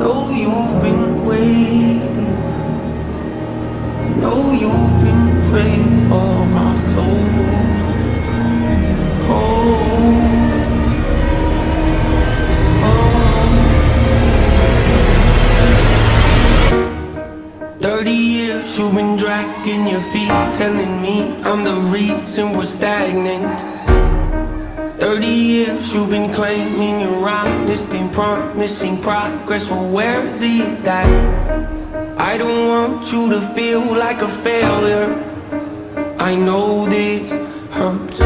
know you've been waiting. Know you've been praying for my soul. Oh. 30 years you've been dragging your feet, telling me I'm the reason we're stagnant. 30 years you've been claiming you're honest and promising progress. Well, where's it at? I don't want you to feel like a failure. I know this hurts,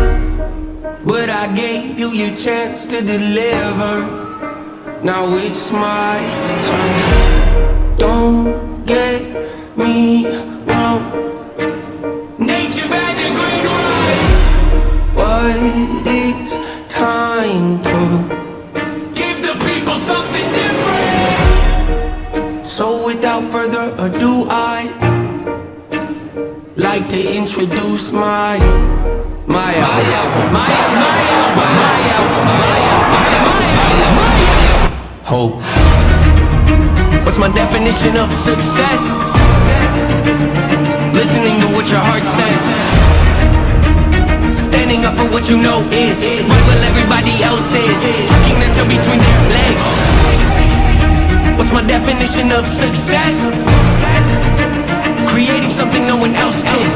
but I gave you your chance to deliver. Now it's my turn. Don't get me wrong, nature had a great run, but it's time to give the people something different. So without further ado, I'd like to introduce my hope. What's my definition of success? Listening to what your heart says, standing up for what you know is right while everybody else is tucking their tail between their legs. What's my definition of success? Creating something no one else can.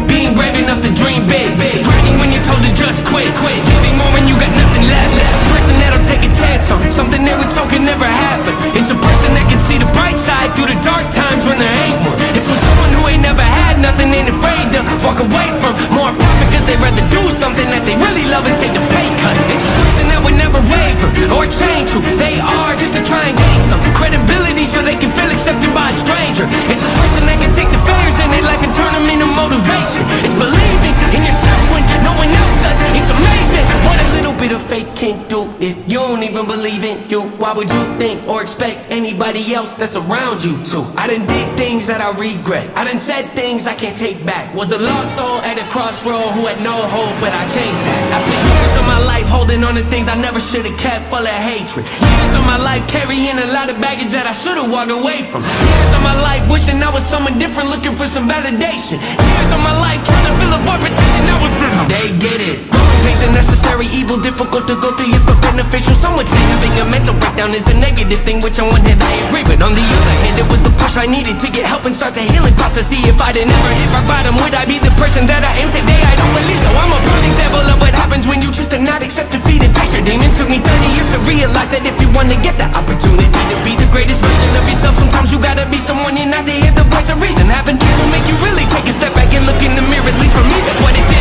Being brave enough to dream big, grinding when you're told to just quit, giving more when you got nothing left. It's a person that'll take a chance on something they were told could never happen. It's a person that can see the bright side through the dark times when there ain't one. It's when someone who ain't never had nothing ain't afraid to walk away from more profit, cause they'd rather do something that they really love and take the pay cut. It's a person that would never waver or change who they are just to try and gain some credibility so they can feel accepted by a stranger. It's a person that can take the failures in their life and turn them into motivation. It's believing in yourself when no one else does. It's amazing what a little bit of faith can do. If you don't even believe in you, why would you think or expect anybody else that's around you to? I done did things that I regret. I done said things I can't take back. Was a lost soul at a crossroad who had no hope, but I changed that. I spent years of my life holding on to things I never should have kept, full of hatred. Years of my life carrying a lot of baggage that I should have walked away from. Years of my life wishing I was someone different, looking for some validation. Years of my life trying to fill a void, pretending I was in. They get it. Growing pains a necessary evil, difficult to go through, yes, but beneficial. Some would say having a mental breakdown is a negative thing, which on one hand I agree, but on the other hand it was the push I needed to get help and start the healing process. See, if I'd never hit rock bottom, would I be the person that I am today? I don't believe so. I'm a prime example of what happens when you choose to not accept defeat and face your demons. Took me 30 years to realize that if you want to get the opportunity to be the greatest version of yourself, sometimes you gotta be someone you're not to hear the voice of reason. Having kids will make you really take a step back and look in the mirror. At least for me, that's what it did.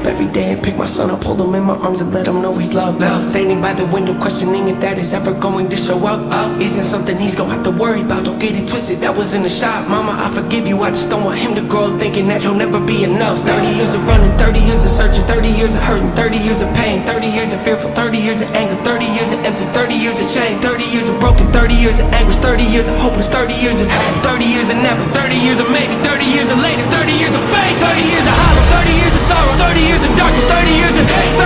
Every day and pick my son up, hold him in my arms and let him know he's loved. Standing by the window questioning if that is ever going to show up. Isn't something he's gonna have to worry about, don't get it twisted, that was in the shop. Mama, I forgive you, I just don't want him to grow up thinking that he'll never be enough. 30 years of running, 30 years of searching, 30 years of hurting, 30 years of pain, 30 years of fearful, 30 years of anger, 30 years of empty, 30 years of shame, 30 years of broken, 30 years of anguish, 30 years of hopeless, 30 years of hate, 30 years of never, 30 years of maybe, 30 years of later, 30 years of fate, 30 years of hollow, 30 years of sorrow, 30 years of darkness, 30 years of hate,